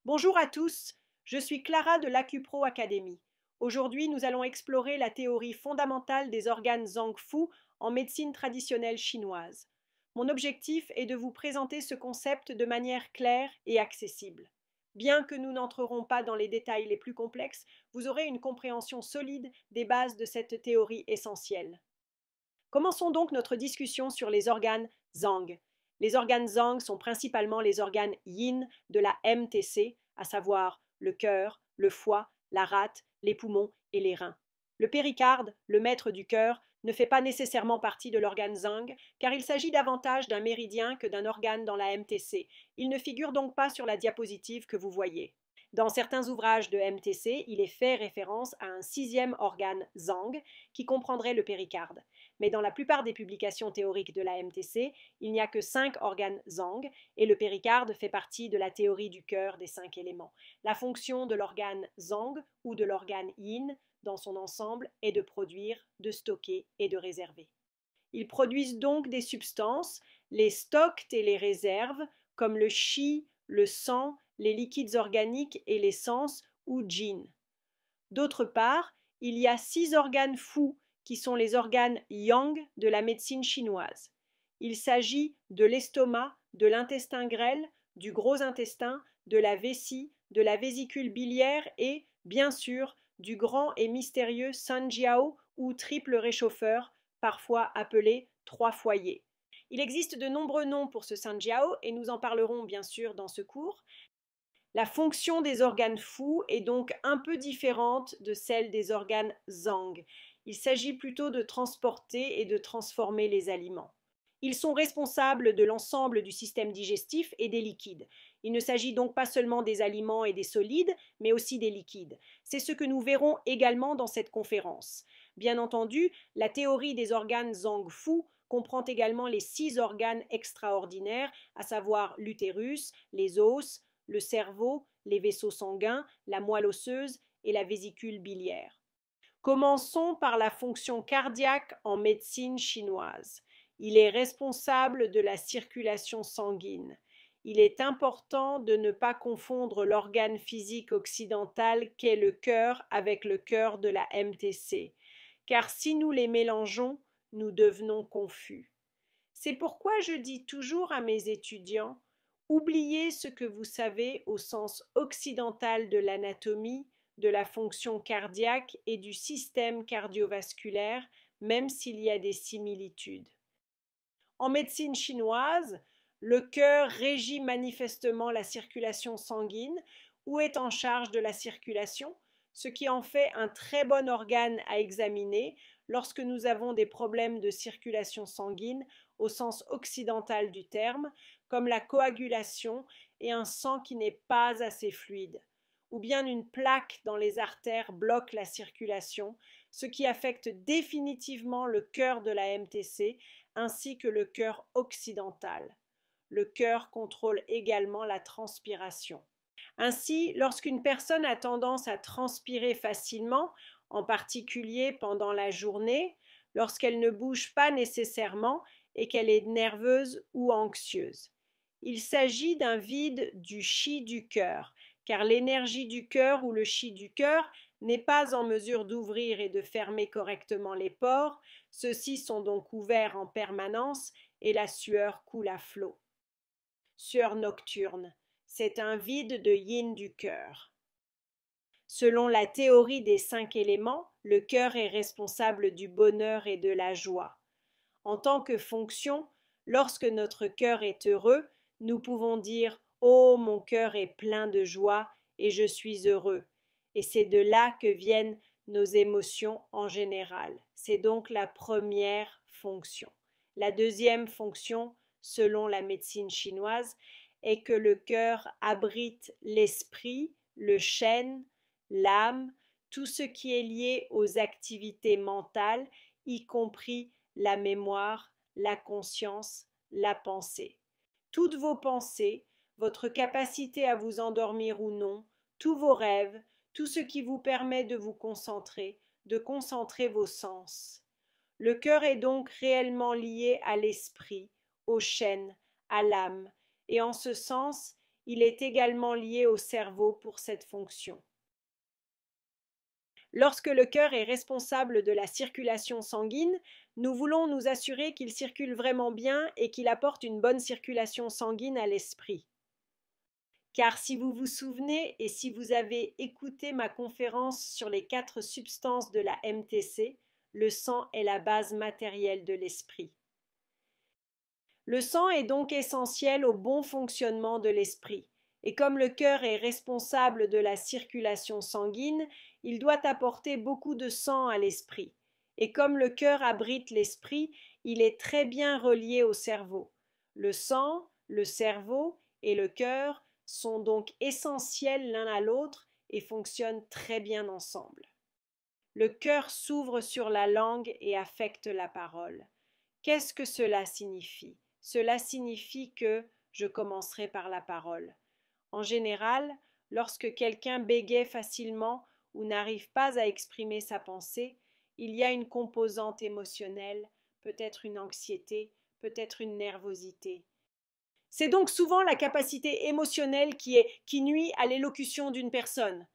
Bonjour à tous, je suis Clara de l'Acupro Academy. Aujourd'hui, nous allons explorer la théorie fondamentale des organes Zhang Fu en médecine traditionnelle chinoise. Mon objectif est de vous présenter ce concept de manière claire et accessible. Bien que nous n'entrerons pas dans les détails les plus complexes, vous aurez une compréhension solide des bases de cette théorie essentielle. Commençons donc notre discussion sur les organes Zhang. Les organes Zhang sont principalement les organes yin de la MTC, à savoir le cœur, le foie, la rate, les poumons et les reins. Le péricarde, le maître du cœur, ne fait pas nécessairement partie de l'organe Zhang, car il s'agit davantage d'un méridien que d'un organe dans la MTC. Il ne figure donc pas sur la diapositive que vous voyez. Dans certains ouvrages de MTC, il est fait référence à un sixième organe Zhang qui comprendrait le péricarde. Mais dans la plupart des publications théoriques de la MTC, il n'y a que 5 organes Zhang et le péricarde fait partie de la théorie du cœur des 5 éléments. La fonction de l'organe Zhang ou de l'organe Yin dans son ensemble est de produire, de stocker et de réserver. Ils produisent donc des substances, les stockent et les réservent, comme le qi, le sang, les liquides organiques et l'essence ou jin. D'autre part, il y a 6 organes Fu qui sont les organes yang de la médecine chinoise. Il s'agit de l'estomac, de l'intestin grêle, du gros intestin, de la vessie, de la vésicule biliaire et, bien sûr, du grand et mystérieux Sanjiao ou triple réchauffeur, parfois appelé trois foyers. Il existe de nombreux noms pour ce Sanjiao et nous en parlerons bien sûr dans ce cours. La fonction des organes Fu est donc un peu différente de celle des organes Zhang. Il s'agit plutôt de transporter et de transformer les aliments. Ils sont responsables de l'ensemble du système digestif et des liquides. Il ne s'agit donc pas seulement des aliments et des solides, mais aussi des liquides. C'est ce que nous verrons également dans cette conférence. Bien entendu, la théorie des organes Zhang Fu comprend également les 6 organes extraordinaires, à savoir l'utérus, les os, le cerveau, les vaisseaux sanguins, la moelle osseuse et la vésicule biliaire. Commençons par la fonction cardiaque en médecine chinoise. Il est responsable de la circulation sanguine. Il est important de ne pas confondre l'organe physique occidental qu'est le cœur avec le cœur de la MTC, car si nous les mélangeons, nous devenons confus. C'est pourquoi je dis toujours à mes étudiants, oubliez ce que vous savez au sens occidental de l'anatomie, de la fonction cardiaque et du système cardiovasculaire, même s'il y a des similitudes. En médecine chinoise, le cœur régit manifestement la circulation sanguine ou est en charge de la circulation, ce qui en fait un très bon organe à examiner lorsque nous avons des problèmes de circulation sanguine au sens occidental du terme, comme la coagulation et un sang qui n'est pas assez fluide, ou bien une plaque dans les artères bloque la circulation, ce qui affecte définitivement le cœur de la MTC ainsi que le cœur occidental. Le cœur contrôle également la transpiration. Ainsi, lorsqu'une personne a tendance à transpirer facilement, en particulier pendant la journée, lorsqu'elle ne bouge pas nécessairement et qu'elle est nerveuse ou anxieuse, il s'agit d'un vide du chi du cœur, car l'énergie du cœur ou le chi du cœur n'est pas en mesure d'ouvrir et de fermer correctement les pores, ceux-ci sont donc ouverts en permanence et la sueur coule à flot. Sueur nocturne, c'est un vide de yin du cœur. Selon la théorie des 5 éléments, le cœur est responsable du bonheur et de la joie. En tant que fonction, lorsque notre cœur est heureux, nous pouvons dire « Oh, mon cœur est plein de joie et je suis heureux ». Et c'est de là que viennent nos émotions en général. C'est donc la première fonction. La deuxième fonction, selon la médecine chinoise, est que le cœur abrite l'esprit, le chêne, l'âme, tout ce qui est lié aux activités mentales, y compris la mémoire, la conscience, la pensée. Toutes vos pensées, votre capacité à vous endormir ou non, tous vos rêves, tout ce qui vous permet de vous concentrer, de concentrer vos sens. Le cœur est donc réellement lié à l'esprit, au chêne, à l'âme, et en ce sens, Il est également lié au cerveau pour cette fonction. Lorsque le cœur est responsable de la circulation sanguine, nous voulons nous assurer qu'il circule vraiment bien et qu'il apporte une bonne circulation sanguine à l'esprit. Car si vous vous souvenez et si vous avez écouté ma conférence sur les 4 substances de la MTC, le sang est la base matérielle de l'esprit. Le sang est donc essentiel au bon fonctionnement de l'esprit. Et comme le cœur est responsable de la circulation sanguine, il doit apporter beaucoup de sang à l'esprit. Et comme le cœur abrite l'esprit, il est très bien relié au cerveau. Le sang, le cerveau et le cœur sont donc essentiels l'un à l'autre et fonctionnent très bien ensemble. Le cœur s'ouvre sur la langue et affecte la parole. Qu'est-ce que cela signifie? Cela signifie que je commencerai par la parole. En général, lorsque quelqu'un bégaie facilement ou n'arrive pas à exprimer sa pensée, il y a une composante émotionnelle, peut-être une anxiété, peut-être une nervosité. C'est donc souvent la capacité émotionnelle qui nuit à l'élocution d'une personne.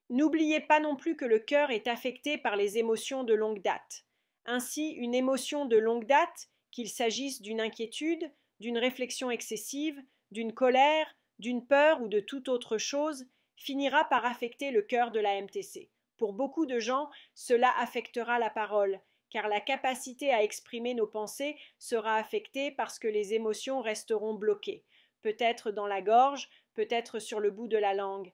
N'oubliez pas non plus que le cœur est affecté par les émotions de longue date. Ainsi, une émotion de longue date, qu'il s'agisse d'une inquiétude, d'une réflexion excessive, d'une colère, d'une peur ou de toute autre chose, finira par affecter le cœur de la MTC. Pour beaucoup de gens, cela affectera la parole, car la capacité à exprimer nos pensées sera affectée parce que les émotions resteront bloquées, peut-être dans la gorge, peut-être sur le bout de la langue.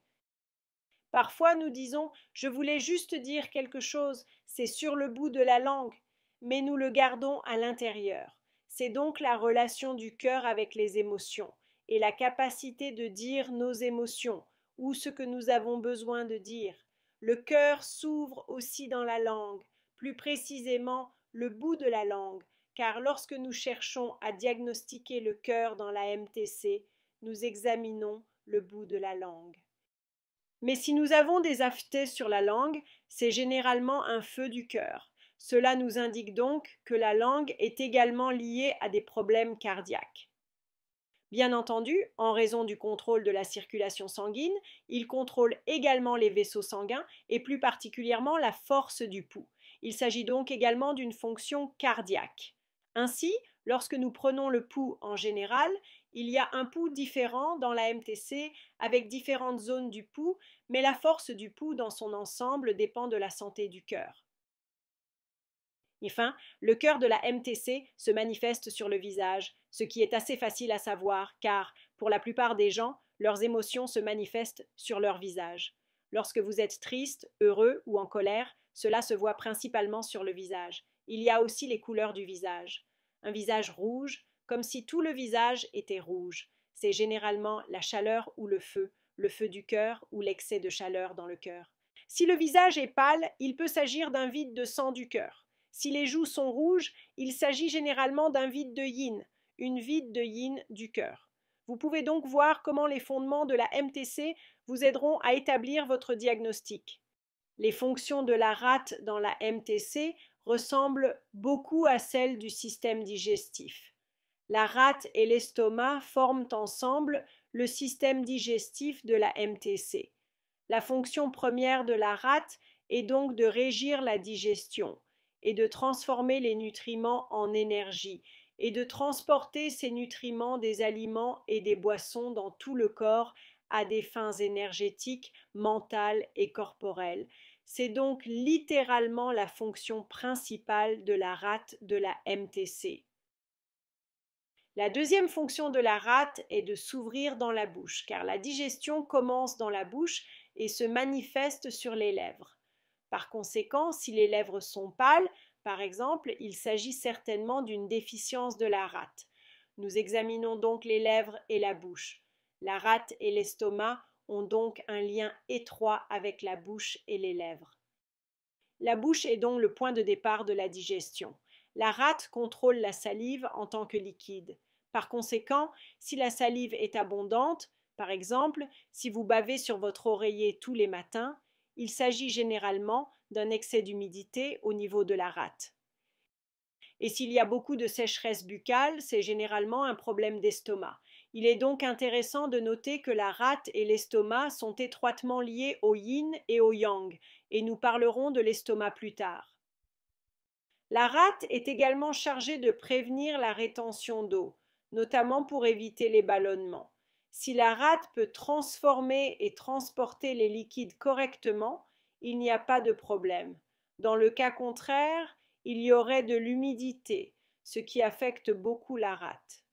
Parfois nous disons je voulais juste dire quelque chose, c'est sur le bout de la langue, mais nous le gardons à l'intérieur. C'est donc la relation du cœur avec les émotions et la capacité de dire nos émotions ou ce que nous avons besoin de dire. Le cœur s'ouvre aussi dans la langue, plus précisément le bout de la langue, car lorsque nous cherchons à diagnostiquer le cœur dans la MTC, nous examinons le bout de la langue. Mais si nous avons des aphtèses sur la langue, c'est généralement un feu du cœur. Cela nous indique donc que la langue est également liée à des problèmes cardiaques. Bien entendu, en raison du contrôle de la circulation sanguine, il contrôle également les vaisseaux sanguins et plus particulièrement la force du pouls. Il s'agit donc également d'une fonction cardiaque. Ainsi, lorsque nous prenons le pouls en général, il y a un pouls différent dans la MTC avec différentes zones du pouls, mais la force du pouls dans son ensemble dépend de la santé du cœur. Enfin, le cœur de la MTC se manifeste sur le visage, ce qui est assez facile à savoir car, pour la plupart des gens, leurs émotions se manifestent sur leur visage. Lorsque vous êtes triste, heureux ou en colère, cela se voit principalement sur le visage. Il y a aussi les couleurs du visage. Un visage rouge, comme si tout le visage était rouge. C'est généralement la chaleur ou le feu du cœur ou l'excès de chaleur dans le cœur. Si le visage est pâle, il peut s'agir d'un vide de sang du cœur. Si les joues sont rouges, il s'agit généralement d'un vide de yin, une vide de yin du cœur. Vous pouvez donc voir comment les fondements de la MTC vous aideront à établir votre diagnostic. Les fonctions de la rate dans la MTC ressemblent beaucoup à celles du système digestif. La rate et l'estomac forment ensemble le système digestif de la MTC. La fonction première de la rate est donc de régir la digestion et de transformer les nutriments en énergie et de transporter ces nutriments des aliments et des boissons dans tout le corps à des fins énergétiques, mentales et corporelles. C'est donc littéralement la fonction principale de la rate de la MTC. La deuxième fonction de la rate est de s'ouvrir dans la bouche, car la digestion commence dans la bouche et se manifeste sur les lèvres. Par conséquent, si les lèvres sont pâles, par exemple, il s'agit certainement d'une déficience de la rate. Nous examinons donc les lèvres et la bouche. La rate et l'estomac ont donc un lien étroit avec la bouche et les lèvres. La bouche est donc le point de départ de la digestion. La rate contrôle la salive en tant que liquide. Par conséquent, si la salive est abondante, par exemple, si vous bavez sur votre oreiller tous les matins, il s'agit généralement d'un excès d'humidité au niveau de la rate. Et s'il y a beaucoup de sécheresse buccale, c'est généralement un problème d'estomac. Il est donc intéressant de noter que la rate et l'estomac sont étroitement liés au yin et au yang, et nous parlerons de l'estomac plus tard. La rate est également chargée de prévenir la rétention d'eau, notamment pour éviter les ballonnements. Si la rate peut transformer et transporter les liquides correctement, il n'y a pas de problème. Dans le cas contraire, il y aurait de l'humidité, ce qui affecte beaucoup la rate.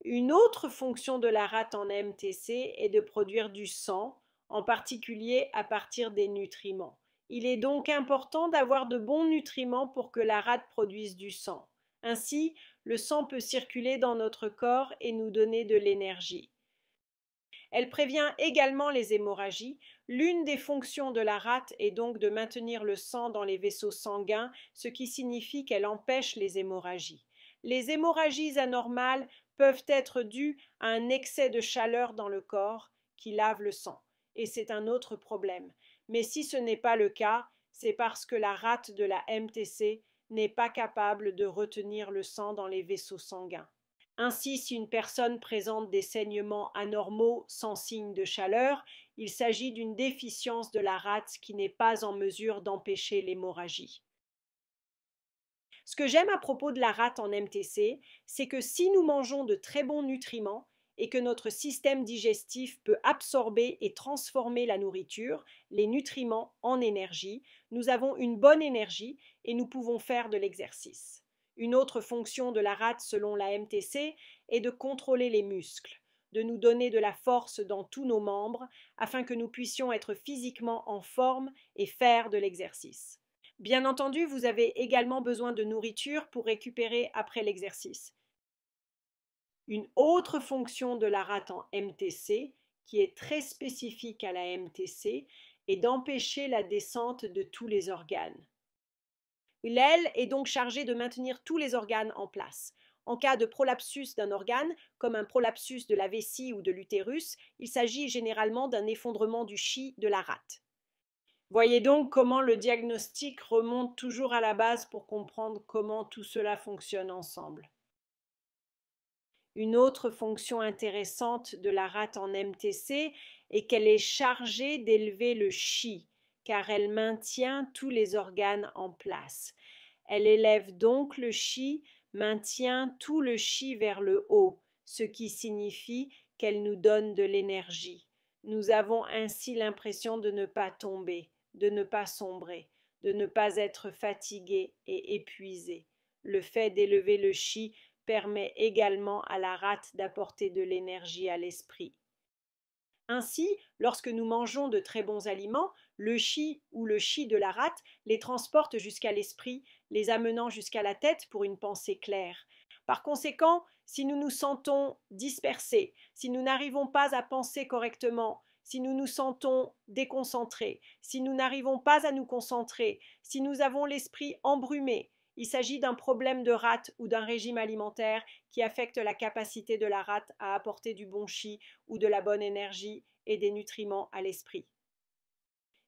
Une autre fonction de la rate en MTC est de produire du sang, en particulier à partir des nutriments. Il est donc important d'avoir de bons nutriments pour que la rate produise du sang. Ainsi, le sang peut circuler dans notre corps et nous donner de l'énergie. Elle prévient également les hémorragies. L'une des fonctions de la rate est donc de maintenir le sang dans les vaisseaux sanguins, ce qui signifie qu'elle empêche les hémorragies. Les hémorragies anormales peuvent être dues à un excès de chaleur dans le corps qui lave le sang, et c'est un autre problème. Mais si ce n'est pas le cas, c'est parce que la rate de la MTC n'est pas capable de retenir le sang dans les vaisseaux sanguins. Ainsi, si une personne présente des saignements anormaux sans signe de chaleur, il s'agit d'une déficience de la rate qui n'est pas en mesure d'empêcher l'hémorragie. Ce que j'aime à propos de la rate en MTC, c'est que si nous mangeons de très bons nutriments et que notre système digestif peut absorber et transformer la nourriture, les nutriments, en énergie, nous avons une bonne énergie et nous pouvons faire de l'exercice. Une autre fonction de la rate selon la MTC est de contrôler les muscles, de nous donner de la force dans tous nos membres afin que nous puissions être physiquement en forme et faire de l'exercice. Bien entendu, vous avez également besoin de nourriture pour récupérer après l'exercice. Une autre fonction de la rate en MTC, qui est très spécifique à la MTC, est d'empêcher la descente de tous les organes. L'aile est donc chargée de maintenir tous les organes en place. En cas de prolapsus d'un organe, comme un prolapsus de la vessie ou de l'utérus, il s'agit généralement d'un effondrement du chi de la rate. Voyez donc comment le diagnostic remonte toujours à la base pour comprendre comment tout cela fonctionne ensemble. Une autre fonction intéressante de la rate en MTC est qu'elle est chargée d'élever le chi, car elle maintient tous les organes en place. Elle élève donc le chi, maintient tout le chi vers le haut, ce qui signifie qu'elle nous donne de l'énergie. Nous avons ainsi l'impression de ne pas tomber, de ne pas sombrer, de ne pas être fatigué et épuisé. Le fait d'élever le chi permet également à la rate d'apporter de l'énergie à l'esprit. Ainsi, lorsque nous mangeons de très bons aliments, le chi ou le chi de la rate les transporte jusqu'à l'esprit, les amenant jusqu'à la tête pour une pensée claire. Par conséquent, si nous nous sentons dispersés, si nous n'arrivons pas à penser correctement, si nous nous sentons déconcentrés, si nous n'arrivons pas à nous concentrer, si nous avons l'esprit embrumé, il s'agit d'un problème de rate ou d'un régime alimentaire qui affecte la capacité de la rate à apporter du bon chi ou de la bonne énergie et des nutriments à l'esprit.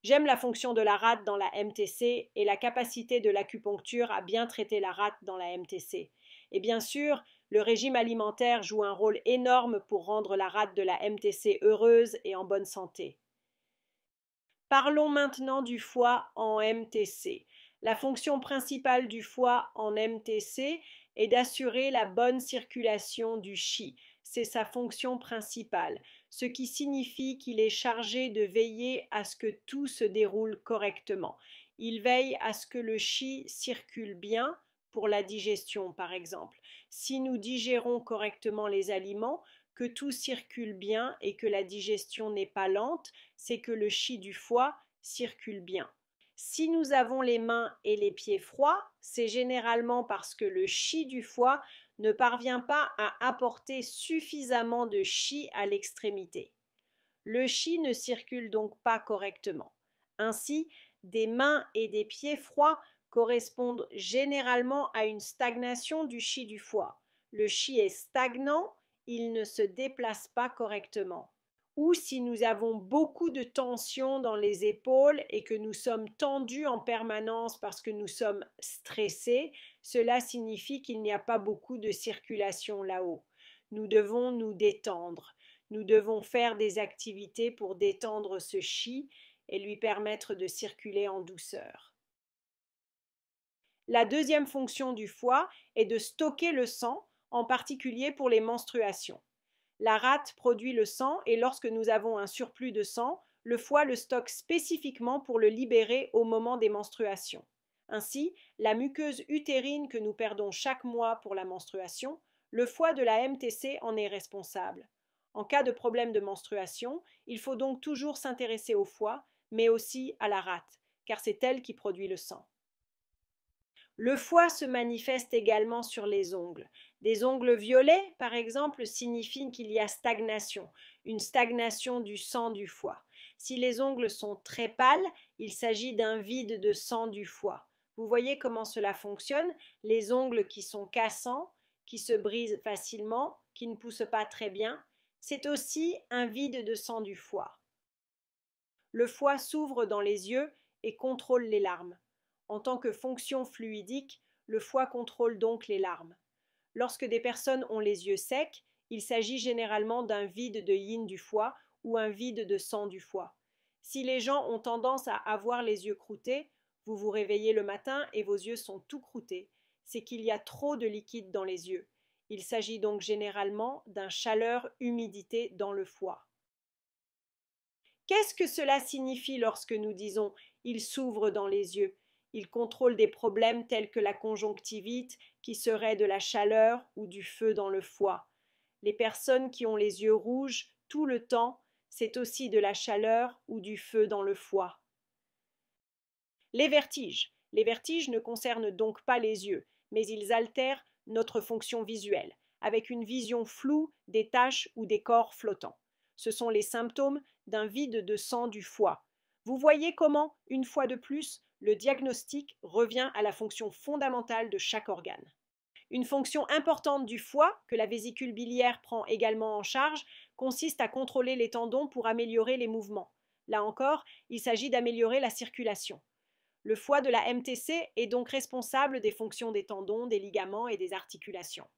J'aime la fonction de la rate dans la MTC et la capacité de l'acupuncture à bien traiter la rate dans la MTC. Et bien sûr, le régime alimentaire joue un rôle énorme pour rendre la rate de la MTC heureuse et en bonne santé. Parlons maintenant du foie en MTC. La fonction principale du foie en MTC est d'assurer la bonne circulation du chi. C'est sa fonction principale, ce qui signifie qu'il est chargé de veiller à ce que tout se déroule correctement. Il veille à ce que le chi circule bien pour la digestion, par exemple. Si nous digérons correctement les aliments, que tout circule bien et que la digestion n'est pas lente, c'est que le chi du foie circule bien. Si nous avons les mains et les pieds froids, c'est généralement parce que le chi du foie ne parvient pas à apporter suffisamment de chi à l'extrémité. Le chi ne circule donc pas correctement. Ainsi, des mains et des pieds froids correspondent généralement à une stagnation du chi du foie. Le chi est stagnant, il ne se déplace pas correctement. Ou si nous avons beaucoup de tension dans les épaules et que nous sommes tendus en permanence parce que nous sommes stressés, cela signifie qu'il n'y a pas beaucoup de circulation là-haut. Nous devons nous détendre. Nous devons faire des activités pour détendre ce chi et lui permettre de circuler en douceur. La deuxième fonction du foie est de stocker le sang, en particulier pour les menstruations. La rate produit le sang et lorsque nous avons un surplus de sang, le foie le stocke spécifiquement pour le libérer au moment des menstruations. Ainsi, la muqueuse utérine que nous perdons chaque mois pour la menstruation, le foie de la MTC en est responsable. En cas de problème de menstruation, il faut donc toujours s'intéresser au foie, mais aussi à la rate, car c'est elle qui produit le sang. Le foie se manifeste également sur les ongles. Des ongles violets, par exemple, signifient qu'il y a stagnation, une stagnation du sang du foie. Si les ongles sont très pâles, il s'agit d'un vide de sang du foie. Vous voyez comment cela fonctionne? Les ongles qui sont cassants, qui se brisent facilement, qui ne poussent pas très bien, c'est aussi un vide de sang du foie. Le foie s'ouvre dans les yeux et contrôle les larmes. En tant que fonction fluidique, le foie contrôle donc les larmes. Lorsque des personnes ont les yeux secs, il s'agit généralement d'un vide de yin du foie ou un vide de sang du foie. Si les gens ont tendance à avoir les yeux croûtés, vous vous réveillez le matin et vos yeux sont tout croûtés, c'est qu'il y a trop de liquide dans les yeux. Il s'agit donc généralement d'un chaleur-humidité dans le foie. Qu'est-ce que cela signifie lorsque nous disons « il s'ouvre dans les yeux » ? Il contrôle des problèmes tels que la conjonctivite, qui serait de la chaleur ou du feu dans le foie. Les personnes qui ont les yeux rouges tout le temps, c'est aussi de la chaleur ou du feu dans le foie. Les vertiges. Les vertiges ne concernent donc pas les yeux, mais ils altèrent notre fonction visuelle, avec une vision floue des taches ou des corps flottants. Ce sont les symptômes d'un vide de sang du foie. Vous voyez comment, une fois de plus, le diagnostic revient à la fonction fondamentale de chaque organe. Une fonction importante du foie, que la vésicule biliaire prend également en charge, consiste à contrôler les tendons pour améliorer les mouvements. Là encore, il s'agit d'améliorer la circulation. Le foie de la MTC est donc responsable des fonctions des tendons, des ligaments et des articulations.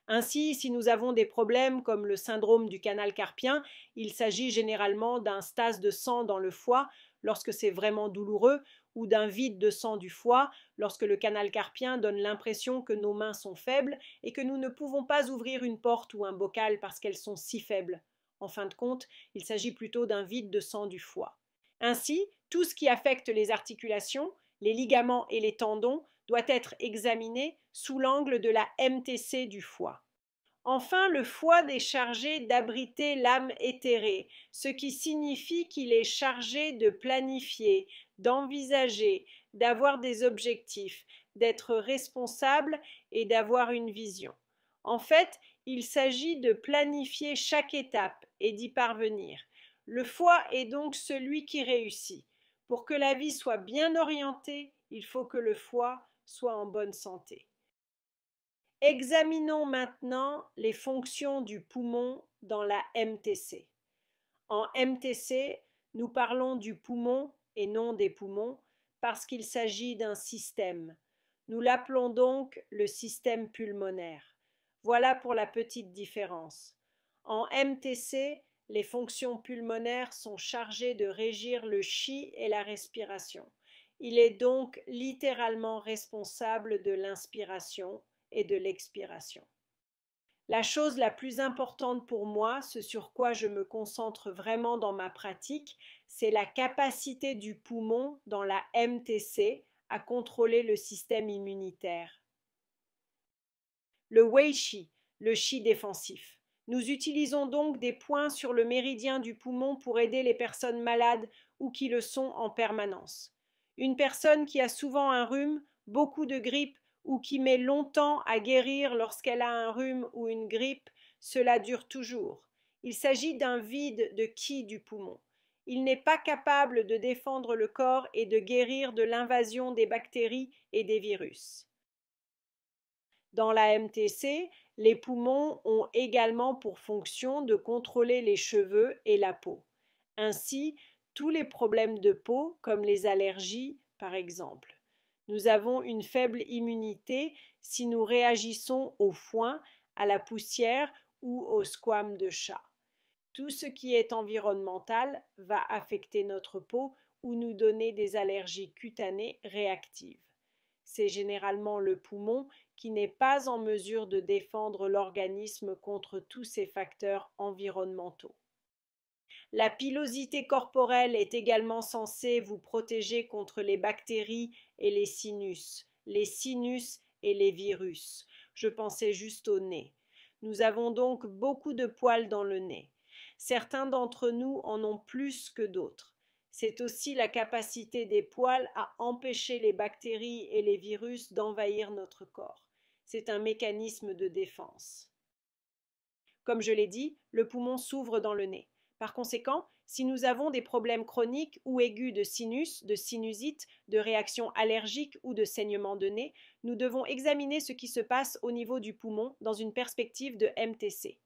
Ainsi, si nous avons des problèmes comme le syndrome du canal carpien, il s'agit généralement d'un stase de sang dans le foie lorsque c'est vraiment douloureux ou d'un vide de sang du foie lorsque le canal carpien donne l'impression que nos mains sont faibles et que nous ne pouvons pas ouvrir une porte ou un bocal parce qu'elles sont si faibles. En fin de compte, il s'agit plutôt d'un vide de sang du foie. Ainsi, tout ce qui affecte les articulations, les ligaments et les tendons doit être examiné sous l'angle de la MTC du foie. Enfin, le foie est chargé d'abriter l'âme éthérée, ce qui signifie qu'il est chargé de planifier, d'envisager, d'avoir des objectifs, d'être responsable et d'avoir une vision. En fait, il s'agit de planifier chaque étape et d'y parvenir. Le foie est donc celui qui réussit. Pour que la vie soit bien orientée, il faut que le foie soit en bonne santé. Examinons maintenant les fonctions du poumon dans la MTC. En MTC, nous parlons du poumon et non des poumons parce qu'il s'agit d'un système. Nous l'appelons donc le système pulmonaire. Voilà pour la petite différence. En MTC, les fonctions pulmonaires sont chargées de régir le chi et la respiration. Il est donc littéralement responsable de l'inspiration et de l'expiration. La chose la plus importante pour moi, ce sur quoi je me concentre vraiment dans ma pratique, c'est la capacité du poumon dans la MTC à contrôler le système immunitaire. Le Wei Qi, le Qi défensif. Nous utilisons donc des points sur le méridien du poumon pour aider les personnes malades ou qui le sont en permanence. Une personne qui a souvent un rhume, beaucoup de grippe ou qui met longtemps à guérir lorsqu'elle a un rhume ou une grippe, cela dure toujours. Il s'agit d'un vide de qi du poumon. Il n'est pas capable de défendre le corps et de guérir de l'invasion des bactéries et des virus. Dans la MTC, les poumons ont également pour fonction de contrôler les cheveux et la peau. Ainsi, tous les problèmes de peau, comme les allergies par exemple. Nous avons une faible immunité si nous réagissons au foin, à la poussière ou au squame de chat. Tout ce qui est environnemental va affecter notre peau ou nous donner des allergies cutanées réactives. C'est généralement le poumon qui n'est pas en mesure de défendre l'organisme contre tous ces facteurs environnementaux. La pilosité corporelle est également censée vous protéger contre les bactéries et les sinus et les virus. Je pensais juste au nez. Nous avons donc beaucoup de poils dans le nez. Certains d'entre nous en ont plus que d'autres. C'est aussi la capacité des poils à empêcher les bactéries et les virus d'envahir notre corps. C'est un mécanisme de défense. Comme je l'ai dit, le poumon s'ouvre dans le nez. Par conséquent, si nous avons des problèmes chroniques ou aigus de sinus, de sinusite, de réactions allergiques ou de saignement de nez, nous devons examiner ce qui se passe au niveau du poumon dans une perspective de MTC.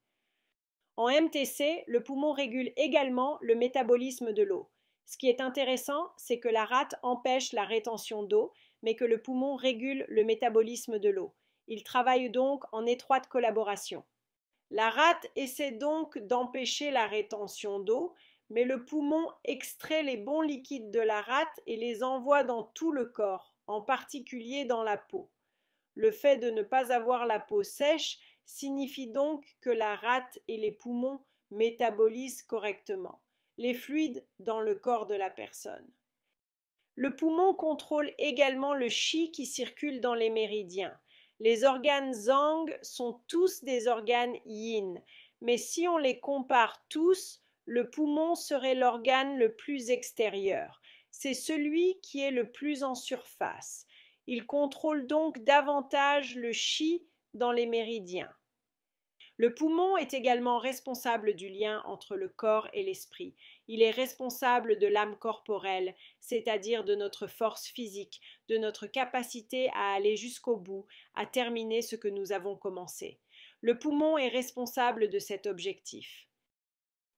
En MTC, le poumon régule également le métabolisme de l'eau. Ce qui est intéressant, c'est que la rate empêche la rétention d'eau, mais que le poumon régule le métabolisme de l'eau. Ils travaillent donc en étroite collaboration. La rate essaie donc d'empêcher la rétention d'eau, mais le poumon extrait les bons liquides de la rate et les envoie dans tout le corps, en particulier dans la peau. Le fait de ne pas avoir la peau sèche signifie donc que la rate et les poumons métabolisent correctement les fluides dans le corps de la personne. Le poumon contrôle également le qi qui circule dans les méridiens. Les organes Zhang sont tous des organes yin, mais si on les compare tous, le poumon serait l'organe le plus extérieur. C'est celui qui est le plus en surface. Il contrôle donc davantage le qi dans les méridiens. Le poumon est également responsable du lien entre le corps et l'esprit. Il est responsable de l'âme corporelle, c'est-à-dire de notre force physique, de notre capacité à aller jusqu'au bout, à terminer ce que nous avons commencé. Le poumon est responsable de cet objectif.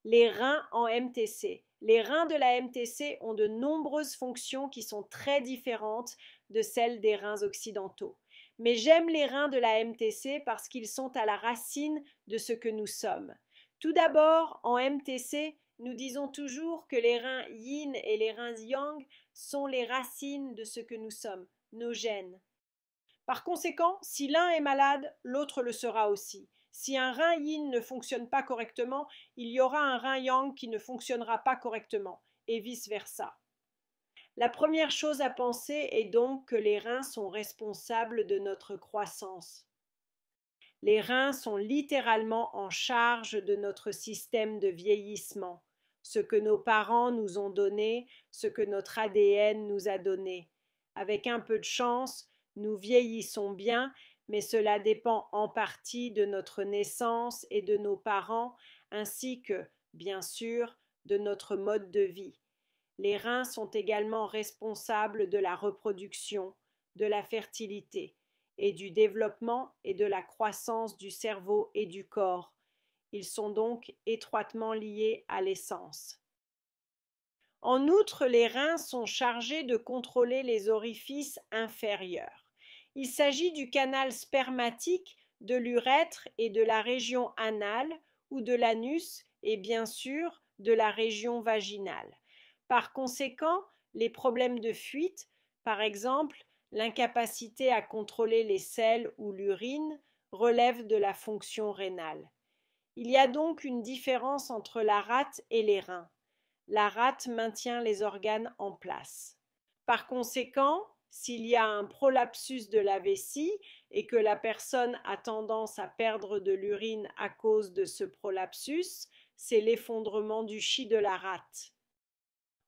Les reins en MTC. Les reins de la MTC ont de nombreuses fonctions qui sont très différentes de celles des reins occidentaux. Mais j'aime les reins de la MTC parce qu'ils sont à la racine de ce que nous sommes. Tout d'abord, en MTC, nous disons toujours que les reins yin et les reins yang sont les racines de ce que nous sommes, nos gènes. Par conséquent, si l'un est malade, l'autre le sera aussi. Si un rein yin ne fonctionne pas correctement, il y aura un rein yang qui ne fonctionnera pas correctement, et vice-versa. La première chose à penser est donc que les reins sont responsables de notre croissance. Les reins sont littéralement en charge de notre système de vieillissement, ce que nos parents nous ont donné, ce que notre ADN nous a donné. Avec un peu de chance, nous vieillissons bien, mais cela dépend en partie de notre naissance et de nos parents, ainsi que, bien sûr, de notre mode de vie. Les reins sont également responsables de la reproduction, de la fertilité et du développement et de la croissance du cerveau et du corps. Ils sont donc étroitement liés à l'essence. En outre, les reins sont chargés de contrôler les orifices inférieurs. Il s'agit du canal spermatique, de l'urètre et de la région anale ou de l'anus et bien sûr de la région vaginale. Par conséquent, les problèmes de fuite, par exemple l'incapacité à contrôler les selles ou l'urine, relèvent de la fonction rénale. Il y a donc une différence entre la rate et les reins. La rate maintient les organes en place. Par conséquent, s'il y a un prolapsus de la vessie et que la personne a tendance à perdre de l'urine à cause de ce prolapsus, c'est l'effondrement du qi de la rate.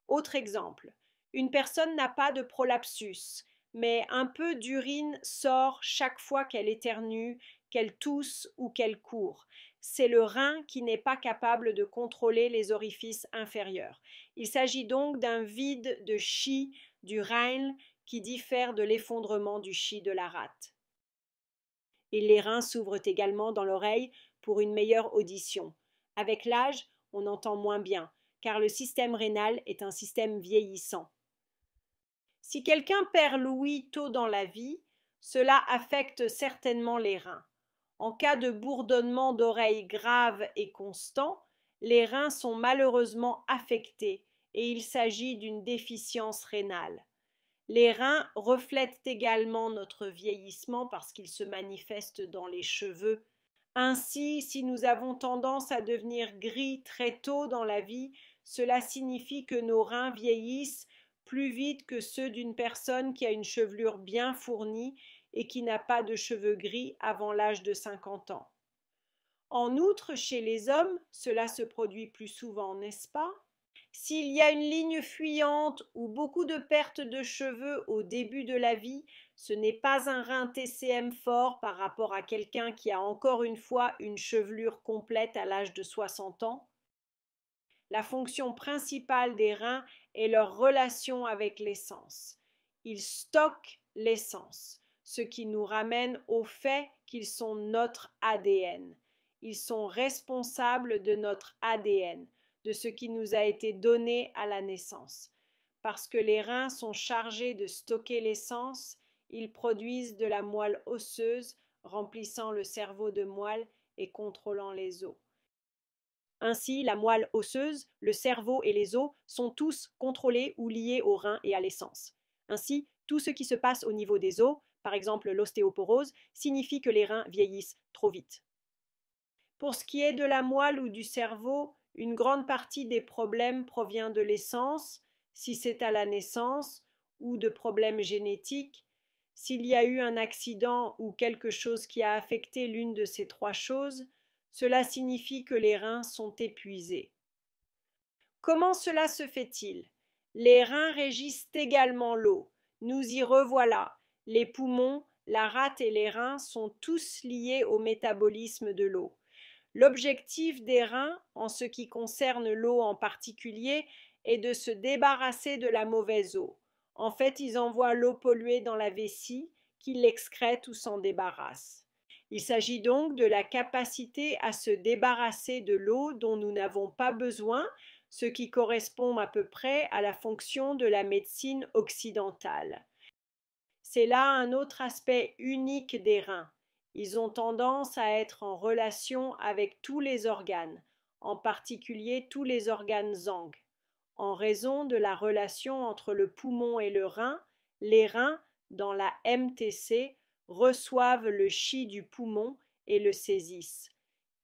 Autre exemple, une personne n'a pas de prolapsus, mais un peu d'urine sort chaque fois qu'elle éternue, qu'elle tousse ou qu'elle court. C'est le rein qui n'est pas capable de contrôler les orifices inférieurs. Il s'agit donc d'un vide de qi du rein qui diffère de l'effondrement du qi de la rate. Et les reins s'ouvrent également dans l'oreille pour une meilleure audition. Avec l'âge, on entend moins bien, car le système rénal est un système vieillissant. Si quelqu'un perd l'ouïe tôt dans la vie, cela affecte certainement les reins. En cas de bourdonnement d'oreilles grave et constant, les reins sont malheureusement affectés et il s'agit d'une déficience rénale. Les reins reflètent également notre vieillissement parce qu'ils se manifestent dans les cheveux. Ainsi, si nous avons tendance à devenir gris très tôt dans la vie, cela signifie que nos reins vieillissent plus vite que ceux d'une personne qui a une chevelure bien fournie et qui n'a pas de cheveux gris avant l'âge de 50 ans. En outre, chez les hommes, cela se produit plus souvent, n'est-ce pas? S'il y a une ligne fuyante ou beaucoup de perte de cheveux au début de la vie, ce n'est pas un rein TCM fort par rapport à quelqu'un qui a encore une fois une chevelure complète à l'âge de 60 ans. La fonction principale des reins est leur relation avec l'essence. Ils stockent l'essence, ce qui nous ramène au fait qu'ils sont notre ADN. Ils sont responsables de notre ADN, de ce qui nous a été donné à la naissance. Parce que les reins sont chargés de stocker l'essence, ils produisent de la moelle osseuse, remplissant le cerveau de moelle et contrôlant les os. Ainsi, la moelle osseuse, le cerveau et les os sont tous contrôlés ou liés aux reins et à l'essence. Ainsi, tout ce qui se passe au niveau des os, par exemple l'ostéoporose, signifie que les reins vieillissent trop vite. Pour ce qui est de la moelle ou du cerveau, une grande partie des problèmes provient de l'essence, si c'est à la naissance, ou de problèmes génétiques. S'il y a eu un accident ou quelque chose qui a affecté l'une de ces trois choses, cela signifie que les reins sont épuisés. Comment cela se fait-il? Les reins régissent également l'eau. Nous y revoilà. Les poumons, la rate et les reins sont tous liés au métabolisme de l'eau. L'objectif des reins, en ce qui concerne l'eau en particulier, est de se débarrasser de la mauvaise eau. En fait, ils envoient l'eau polluée dans la vessie, qu'ils l'excrètent ou s'en débarrassent. Il s'agit donc de la capacité à se débarrasser de l'eau dont nous n'avons pas besoin, ce qui correspond à peu près à la fonction de la médecine occidentale. C'est là un autre aspect unique des reins. Ils ont tendance à être en relation avec tous les organes, en particulier tous les organes Zhang. En raison de la relation entre le poumon et le rein, les reins, dans la MTC, reçoivent le chi du poumon et le saisissent.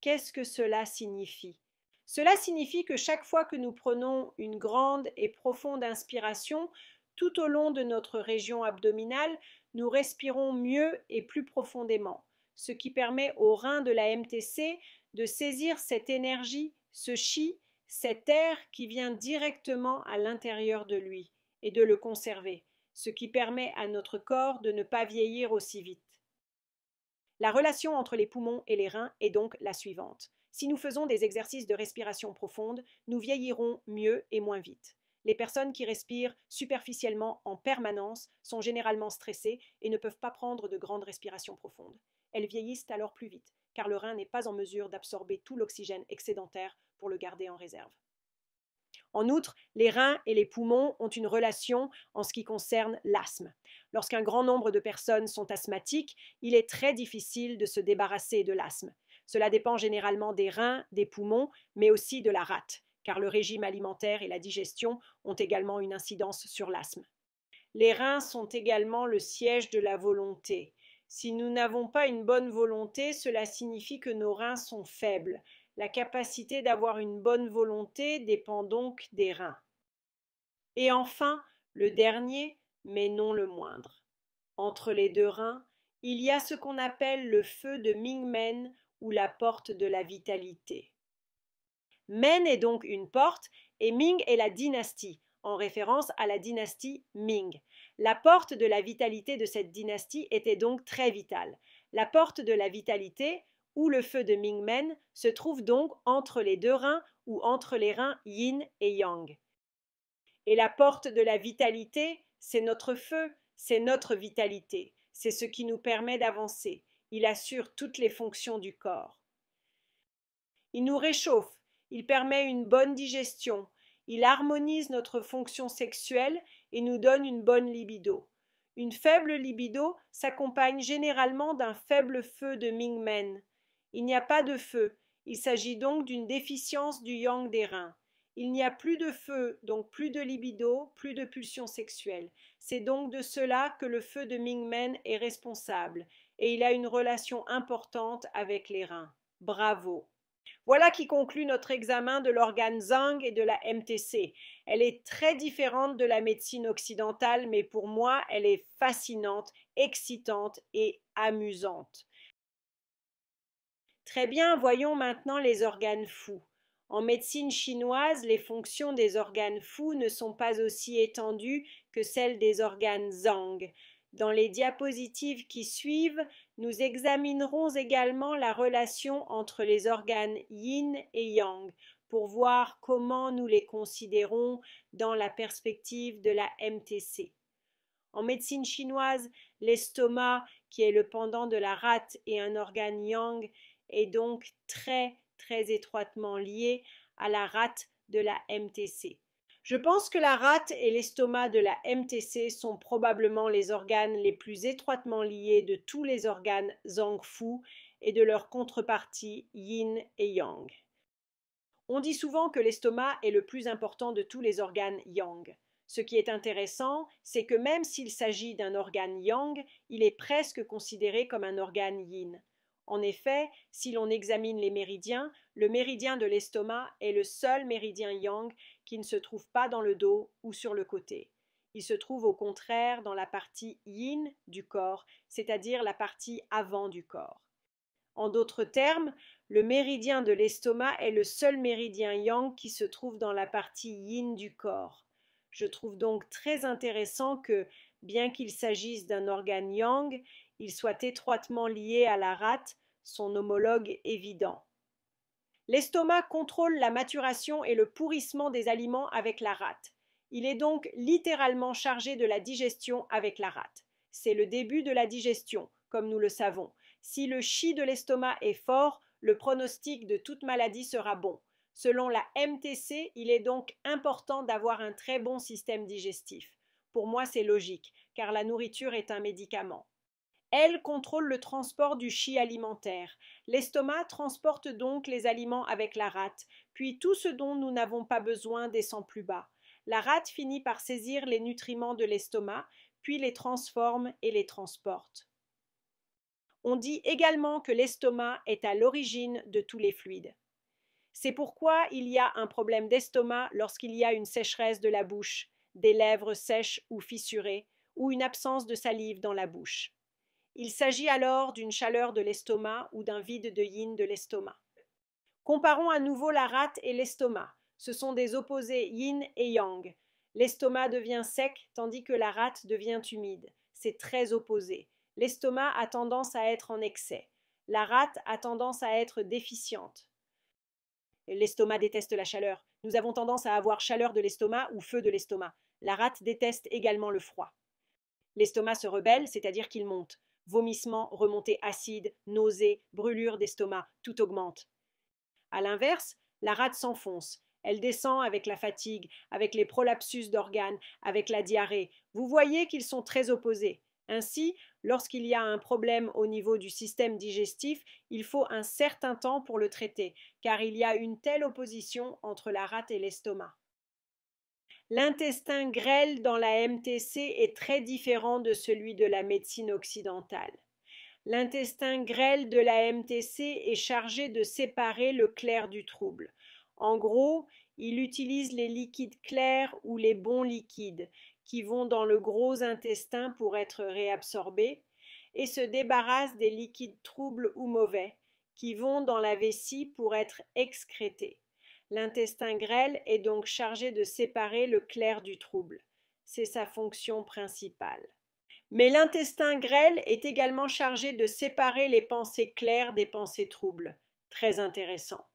Qu'est-ce que cela signifie? Cela signifie que chaque fois que nous prenons une grande et profonde inspiration, tout au long de notre région abdominale, nous respirons mieux et plus profondément, ce qui permet aux reins de la MTC de saisir cette énergie, ce chi, cet air qui vient directement à l'intérieur de lui et de le conserver, ce qui permet à notre corps de ne pas vieillir aussi vite. La relation entre les poumons et les reins est donc la suivante. Si nous faisons des exercices de respiration profonde, nous vieillirons mieux et moins vite. Les personnes qui respirent superficiellement en permanence sont généralement stressées et ne peuvent pas prendre de grandes respirations profondes. Elles vieillissent alors plus vite, car le rein n'est pas en mesure d'absorber tout l'oxygène excédentaire pour le garder en réserve. En outre, les reins et les poumons ont une relation en ce qui concerne l'asthme. Lorsqu'un grand nombre de personnes sont asthmatiques, il est très difficile de se débarrasser de l'asthme. Cela dépend généralement des reins, des poumons, mais aussi de la rate, car le régime alimentaire et la digestion ont également une incidence sur l'asthme. Les reins sont également le siège de la volonté. Si nous n'avons pas une bonne volonté, cela signifie que nos reins sont faibles. La capacité d'avoir une bonne volonté dépend donc des reins. Et enfin, le dernier, mais non le moindre. Entre les deux reins, il y a ce qu'on appelle le feu de Ming-Men ou la porte de la vitalité. Men est donc une porte et Ming est la dynastie, en référence à la dynastie Ming. La porte de la vitalité de cette dynastie était donc très vitale. La porte de la vitalité, ou le feu de Ming-Men, se trouve donc entre les deux reins ou entre les reins yin et yang. Et la porte de la vitalité, c'est notre feu, c'est notre vitalité, c'est ce qui nous permet d'avancer. Il assure toutes les fonctions du corps. Il nous réchauffe, il permet une bonne digestion, il harmonise notre fonction sexuelle et nous donne une bonne libido. Une faible libido s'accompagne généralement d'un faible feu de Mingmen. Il n'y a pas de feu, il s'agit donc d'une déficience du yang des reins. Il n'y a plus de feu, donc plus de libido, plus de pulsion sexuelle. C'est donc de cela que le feu de Mingmen est responsable, et il a une relation importante avec les reins. Bravo! Voilà qui conclut notre examen de l'organe Zhang et de la MTC. Elle est très différente de la médecine occidentale, mais pour moi, elle est fascinante, excitante et amusante. Très bien, voyons maintenant les organes fous. En médecine chinoise, les fonctions des organes fous ne sont pas aussi étendues que celles des organes Zhang. Dans les diapositives qui suivent, nous examinerons également la relation entre les organes yin et yang pour voir comment nous les considérons dans la perspective de la MTC. En médecine chinoise, l'estomac, qui est le pendant de la rate et un organe yang, est donc très étroitement lié à la rate de la MTC. Je pense que la rate et l'estomac de la MTC sont probablement les organes les plus étroitement liés de tous les organes Zhang-Fu et de leur contrepartie yin et yang. On dit souvent que l'estomac est le plus important de tous les organes yang. Ce qui est intéressant, c'est que même s'il s'agit d'un organe yang, il est presque considéré comme un organe yin. En effet, si l'on examine les méridiens, le méridien de l'estomac est le seul méridien yang qui ne se trouve pas dans le dos ou sur le côté. Il se trouve au contraire dans la partie yin du corps, c'est-à-dire la partie avant du corps. En d'autres termes, le méridien de l'estomac est le seul méridien yang qui se trouve dans la partie yin du corps. Je trouve donc très intéressant que, bien qu'il s'agisse d'un organe yang, il soit étroitement lié à la rate, son homologue évident. L'estomac contrôle la maturation et le pourrissement des aliments avec la rate. Il est donc littéralement chargé de la digestion avec la rate. C'est le début de la digestion, comme nous le savons. Si le chi de l'estomac est fort, le pronostic de toute maladie sera bon. Selon la MTC, il est donc important d'avoir un très bon système digestif. Pour moi, c'est logique, car la nourriture est un médicament. Elle contrôle le transport du chi alimentaire. L'estomac transporte donc les aliments avec la rate, puis tout ce dont nous n'avons pas besoin descend plus bas. La rate finit par saisir les nutriments de l'estomac, puis les transforme et les transporte. On dit également que l'estomac est à l'origine de tous les fluides. C'est pourquoi il y a un problème d'estomac lorsqu'il y a une sécheresse de la bouche, des lèvres sèches ou fissurées, ou une absence de salive dans la bouche. Il s'agit alors d'une chaleur de l'estomac ou d'un vide de yin de l'estomac. Comparons à nouveau la rate et l'estomac. Ce sont des opposés yin et yang. L'estomac devient sec tandis que la rate devient humide. C'est très opposé. L'estomac a tendance à être en excès. La rate a tendance à être déficiente. L'estomac déteste la chaleur. Nous avons tendance à avoir chaleur de l'estomac ou feu de l'estomac. La rate déteste également le froid. L'estomac se rebelle, c'est-à-dire qu'il monte. Vomissements, remontées acides, nausées, brûlures d'estomac, tout augmente. A l'inverse, la rate s'enfonce. Elle descend avec la fatigue, avec les prolapsus d'organes, avec la diarrhée. Vous voyez qu'ils sont très opposés. Ainsi, lorsqu'il y a un problème au niveau du système digestif, il faut un certain temps pour le traiter, car il y a une telle opposition entre la rate et l'estomac. L'intestin grêle dans la MTC est très différent de celui de la médecine occidentale. L'intestin grêle de la MTC est chargé de séparer le clair du trouble. En gros, il utilise les liquides clairs ou les bons liquides qui vont dans le gros intestin pour être réabsorbés et se débarrasse des liquides troubles ou mauvais qui vont dans la vessie pour être excrétés. L'intestin grêle est donc chargé de séparer le clair du trouble. C'est sa fonction principale. Mais l'intestin grêle est également chargé de séparer les pensées claires des pensées troubles. Très intéressant.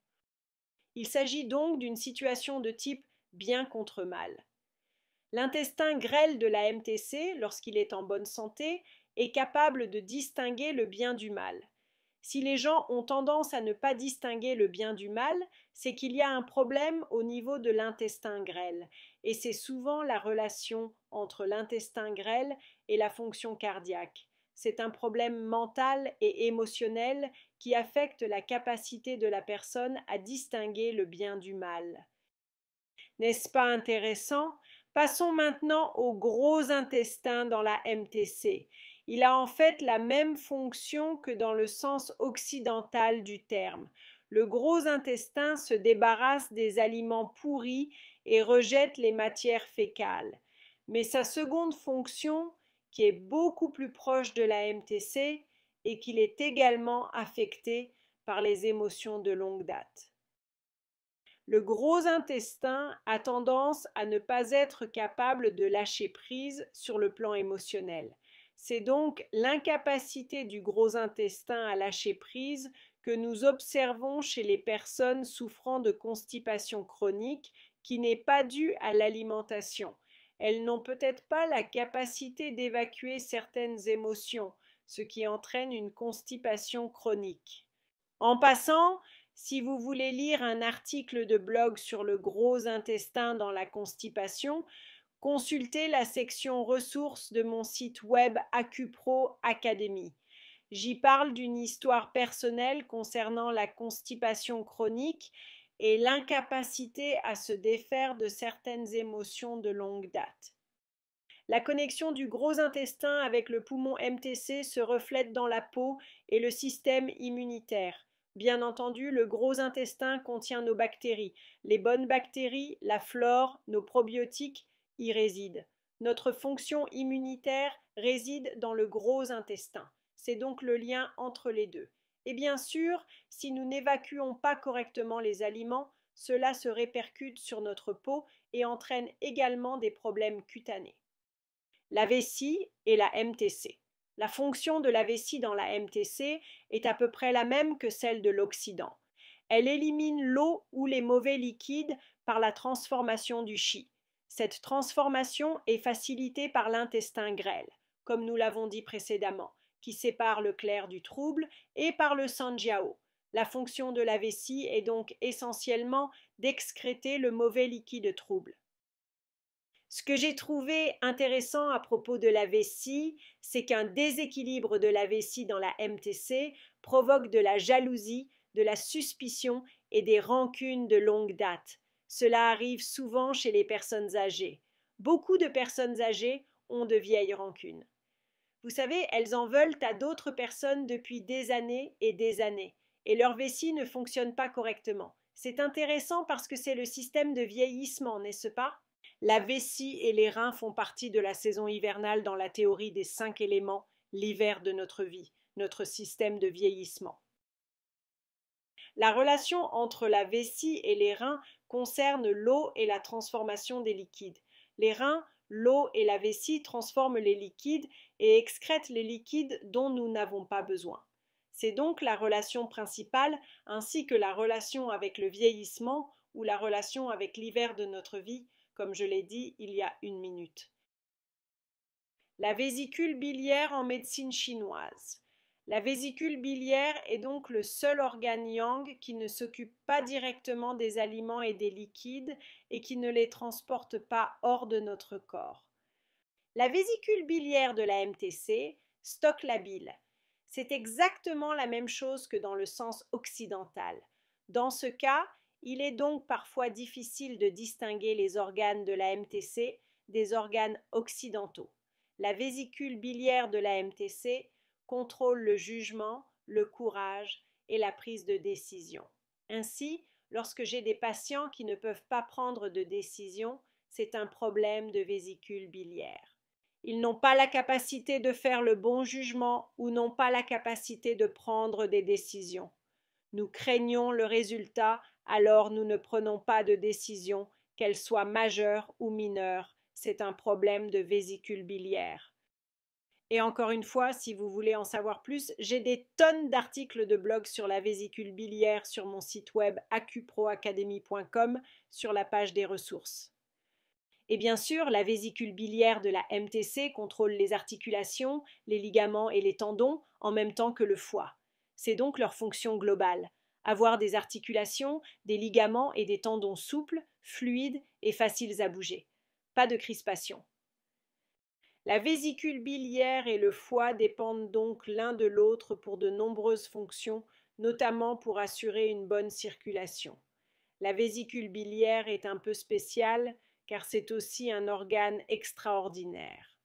Il s'agit donc d'une situation de type bien contre mal. L'intestin grêle de la MTC, lorsqu'il est en bonne santé, est capable de distinguer le bien du mal. Si les gens ont tendance à ne pas distinguer le bien du mal, c'est qu'il y a un problème au niveau de l'intestin grêle, et c'est souvent la relation entre l'intestin grêle et la fonction cardiaque. C'est un problème mental et émotionnel qui affecte la capacité de la personne à distinguer le bien du mal. N'est-ce pas intéressant? Passons maintenant au gros intestin dans la MTC. Il a en fait la même fonction que dans le sens occidental du terme. Le gros intestin se débarrasse des aliments pourris et rejette les matières fécales. Mais sa seconde fonction, qui est beaucoup plus proche de la MTC, est qu'il est également affecté par les émotions de longue date. Le gros intestin a tendance à ne pas être capable de lâcher prise sur le plan émotionnel. C'est donc l'incapacité du gros intestin à lâcher prise que nous observons chez les personnes souffrant de constipation chronique qui n'est pas due à l'alimentation. Elles n'ont peut-être pas la capacité d'évacuer certaines émotions, ce qui entraîne une constipation chronique. En passant, si vous voulez lire un article de blog sur le gros intestin dans la constipation, consultez la section ressources de mon site web AcuPro Academy. J'y parle d'une histoire personnelle concernant la constipation chronique et l'incapacité à se défaire de certaines émotions de longue date. La connexion du gros intestin avec le poumon MTC se reflète dans la peau et le système immunitaire. Bien entendu, le gros intestin contient nos bactéries. Les bonnes bactéries, la flore, nos probiotiques y résident. Notre fonction immunitaire réside dans le gros intestin. C'est donc le lien entre les deux. Et bien sûr, si nous n'évacuons pas correctement les aliments, cela se répercute sur notre peau et entraîne également des problèmes cutanés. La vessie et la MTC. La fonction de la vessie dans la MTC est à peu près la même que celle de l'Occident. Elle élimine l'eau ou les mauvais liquides par la transformation du qi. Cette transformation est facilitée par l'intestin grêle, comme nous l'avons dit précédemment, qui sépare le clair du trouble, et par le sanjiao. La fonction de la vessie est donc essentiellement d'excréter le mauvais liquide trouble. Ce que j'ai trouvé intéressant à propos de la vessie, c'est qu'un déséquilibre de la vessie dans la MTC provoque de la jalousie, de la suspicion et des rancunes de longue date. Cela arrive souvent chez les personnes âgées. Beaucoup de personnes âgées ont de vieilles rancunes. Vous savez, elles en veulent à d'autres personnes depuis des années, et leur vessie ne fonctionne pas correctement. C'est intéressant parce que c'est le système de vieillissement, n'est-ce pas? La vessie et les reins font partie de la saison hivernale dans la théorie des 5 éléments, l'hiver de notre vie, notre système de vieillissement. La relation entre la vessie et les reins concerne l'eau et la transformation des liquides. Les reins, l'eau et la vessie transforment les liquides et excrètent les liquides dont nous n'avons pas besoin. C'est donc la relation principale, ainsi que la relation avec le vieillissement ou la relation avec l'hiver de notre vie, comme je l'ai dit il y a 1 minute. La vésicule biliaire en médecine chinoise. La vésicule biliaire est donc le seul organe yang qui ne s'occupe pas directement des aliments et des liquides et qui ne les transporte pas hors de notre corps. La vésicule biliaire de la MTC stocke la bile. C'est exactement la même chose que dans le sens occidental. Dans ce cas, il est donc parfois difficile de distinguer les organes de la MTC des organes occidentaux. La vésicule biliaire de la MTC contrôle le jugement, le courage et la prise de décision. Ainsi, lorsque j'ai des patients qui ne peuvent pas prendre de décision, c'est un problème de vésicule biliaire. Ils n'ont pas la capacité de faire le bon jugement ou n'ont pas la capacité de prendre des décisions. Nous craignons le résultat, alors nous ne prenons pas de décision, qu'elle soit majeure ou mineure. C'est un problème de vésicule biliaire. Et encore une fois, si vous voulez en savoir plus, j'ai des tonnes d'articles de blog sur la vésicule biliaire sur mon site web acuproacademy.com sur la page des ressources. Et bien sûr, la vésicule biliaire de la MTC contrôle les articulations, les ligaments et les tendons en même temps que le foie. C'est donc leur fonction globale. Avoir des articulations, des ligaments et des tendons souples, fluides et faciles à bouger. Pas de crispation. La vésicule biliaire et le foie dépendent donc l'un de l'autre pour de nombreuses fonctions, notamment pour assurer une bonne circulation. La vésicule biliaire est un peu spéciale car c'est aussi un organe extraordinaire.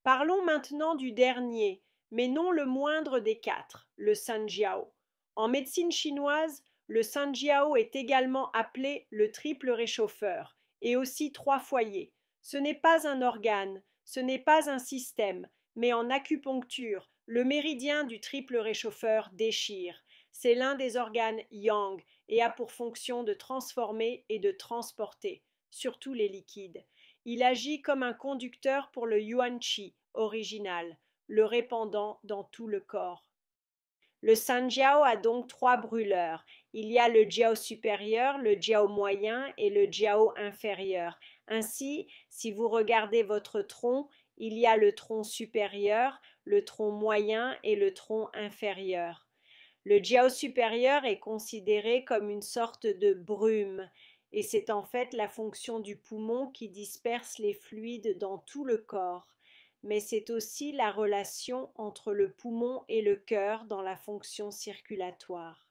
Parlons maintenant du dernier, mais non le moindre des quatre, le sanjiao. En médecine chinoise, le sanjiao est également appelé le triple réchauffeur et aussi trois foyers. Ce n'est pas un organe, ce n'est pas un système, mais en acupuncture, le méridien du triple réchauffeur déchire. C'est l'un des organes yang et a pour fonction de transformer et de transporter, surtout les liquides. Il agit comme un conducteur pour le yuan qi original, le répandant dans tout le corps. Le sanjiao a donc trois brûleurs. Il y a le jiao supérieur, le jiao moyen et le jiao inférieur. Ainsi, si vous regardez votre tronc, il y a le tronc supérieur, le tronc moyen et le tronc inférieur. Le jiao supérieur est considéré comme une sorte de brume, et c'est en fait la fonction du poumon qui disperse les fluides dans tout le corps, mais c'est aussi la relation entre le poumon et le cœur dans la fonction circulatoire.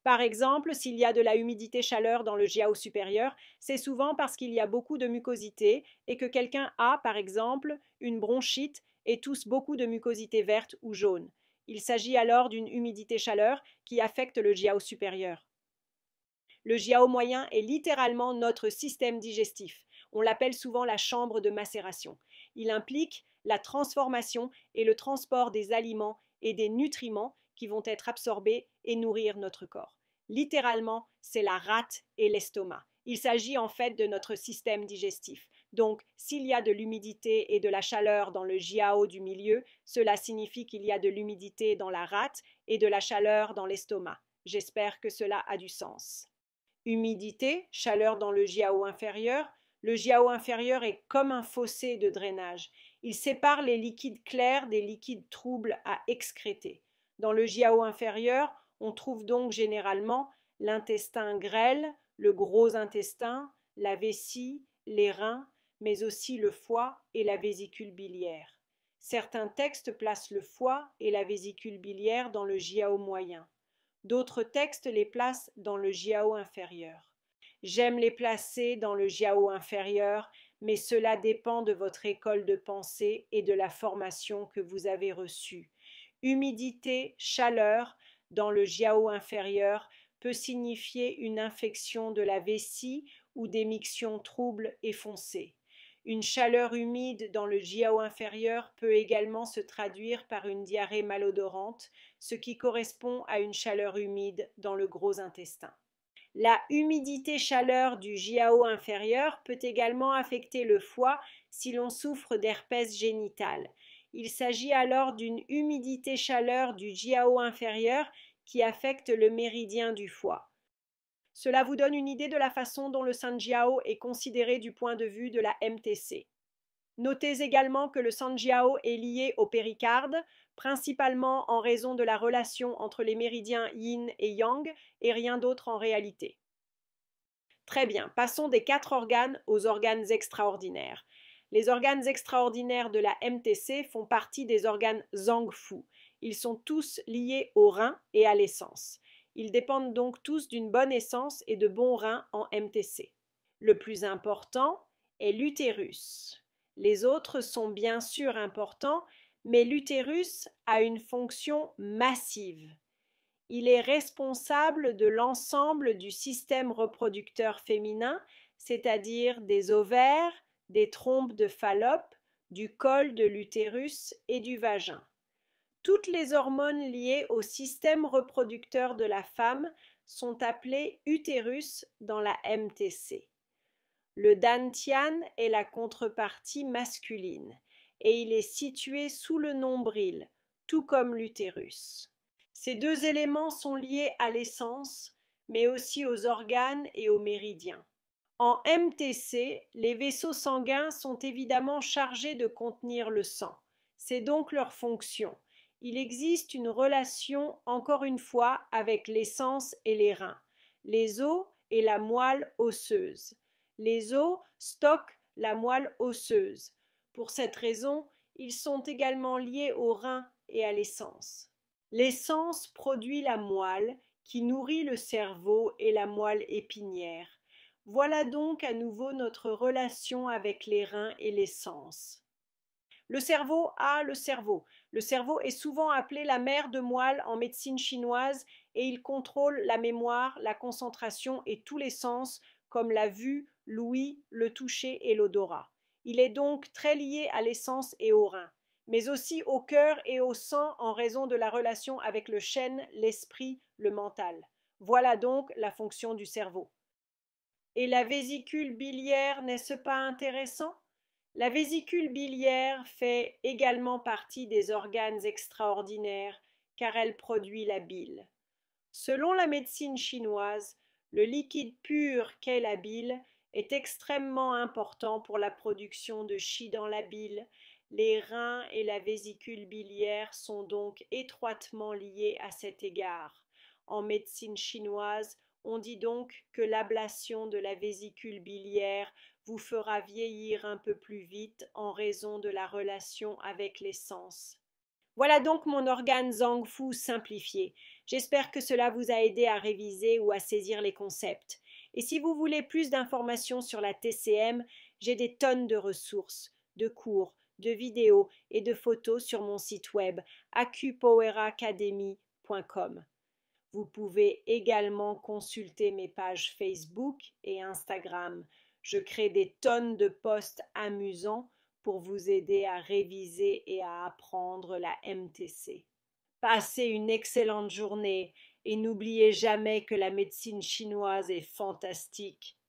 Par exemple, s'il y a de la humidité-chaleur dans le jiao supérieur, c'est souvent parce qu'il y a beaucoup de mucosité et que quelqu'un a, par exemple, une bronchite et tousse beaucoup de mucosité verte ou jaune. Il s'agit alors d'une humidité-chaleur qui affecte le jiao supérieur. Le jiao moyen est littéralement notre système digestif. On l'appelle souvent la chambre de macération. Il implique la transformation et le transport des aliments et des nutriments qui vont être absorbés et nourrir notre corps. Littéralement, c'est la rate et l'estomac. Il s'agit en fait de notre système digestif. Donc, s'il y a de l'humidité et de la chaleur dans le jiao du milieu, cela signifie qu'il y a de l'humidité dans la rate et de la chaleur dans l'estomac. J'espère que cela a du sens. Humidité, chaleur dans le jiao inférieur. Le jiao inférieur est comme un fossé de drainage. Il sépare les liquides clairs des liquides troubles à excréter. Dans le jiao inférieur, on trouve donc généralement l'intestin grêle, le gros intestin, la vessie, les reins, mais aussi le foie et la vésicule biliaire. Certains textes placent le foie et la vésicule biliaire dans le jiao moyen. D'autres textes les placent dans le jiao inférieur. J'aime les placer dans le jiao inférieur, mais cela dépend de votre école de pensée et de la formation que vous avez reçue. Humidité, chaleur dans le jiao inférieur peut signifier une infection de la vessie ou des mictions troubles et foncées. Une chaleur humide dans le jiao inférieur peut également se traduire par une diarrhée malodorante, ce qui correspond à une chaleur humide dans le gros intestin. La humidité-chaleur du jiao inférieur peut également affecter le foie si l'on souffre d'herpès génital. Il s'agit alors d'une humidité-chaleur du jiao inférieur qui affecte le méridien du foie. Cela vous donne une idée de la façon dont le sanjiao est considéré du point de vue de la MTC. Notez également que le sanjiao est lié au péricarde, principalement en raison de la relation entre les méridiens yin et yang et rien d'autre en réalité. Très bien, passons des 4 organes aux organes extraordinaires. Les organes extraordinaires de la MTC font partie des organes Zangfu. Ils sont tous liés aux reins et à l'essence. Ils dépendent donc tous d'une bonne essence et de bons reins en MTC. Le plus important est l'utérus. Les autres sont bien sûr importants, mais l'utérus a une fonction massive. Il est responsable de l'ensemble du système reproducteur féminin, c'est-à-dire des ovaires, des trompes de Fallope, du col de l'utérus et du vagin. Toutes les hormones liées au système reproducteur de la femme sont appelées utérus dans la MTC. Le dantian est la contrepartie masculine et il est situé sous le nombril, tout comme l'utérus. Ces deux éléments sont liés à l'essence, mais aussi aux organes et aux méridiens. En MTC, les vaisseaux sanguins sont évidemment chargés de contenir le sang. C'est donc leur fonction. Il existe une relation, encore une fois, avec l'essence et les reins, les os et la moelle osseuse. Les os stockent la moelle osseuse. Pour cette raison, ils sont également liés aux reins et à l'essence. L'essence produit la moelle qui nourrit le cerveau et la moelle épinière. Voilà donc à nouveau notre relation avec les reins et l'essence. Le cerveau a le cerveau. Le cerveau est souvent appelé la mère de moelle en médecine chinoise et il contrôle la mémoire, la concentration et tous les sens comme la vue, l'ouïe, le toucher et l'odorat. Il est donc très lié à l'essence et aux reins, mais aussi au cœur et au sang en raison de la relation avec le chêne, l'esprit, le mental. Voilà donc la fonction du cerveau. Et la vésicule biliaire, n'est-ce pas intéressant? La vésicule biliaire fait également partie des organes extraordinaires car elle produit la bile. Selon la médecine chinoise, le liquide pur qu'est la bile est extrêmement important pour la production de qi dans la bile. Les reins et la vésicule biliaire sont donc étroitement liés à cet égard. En médecine chinoise, on dit donc que l'ablation de la vésicule biliaire vous fera vieillir un peu plus vite en raison de la relation avec l'essence. Voilà donc mon organe Zhang Fu simplifié. J'espère que cela vous a aidé à réviser ou à saisir les concepts. Et si vous voulez plus d'informations sur la TCM, j'ai des tonnes de ressources, de cours, de vidéos et de photos sur mon site web acupoweracademy.com. Vous pouvez également consulter mes pages Facebook et Instagram. Je crée des tonnes de posts amusants pour vous aider à réviser et à apprendre la MTC. Passez une excellente journée et n'oubliez jamais que la médecine chinoise est fantastique.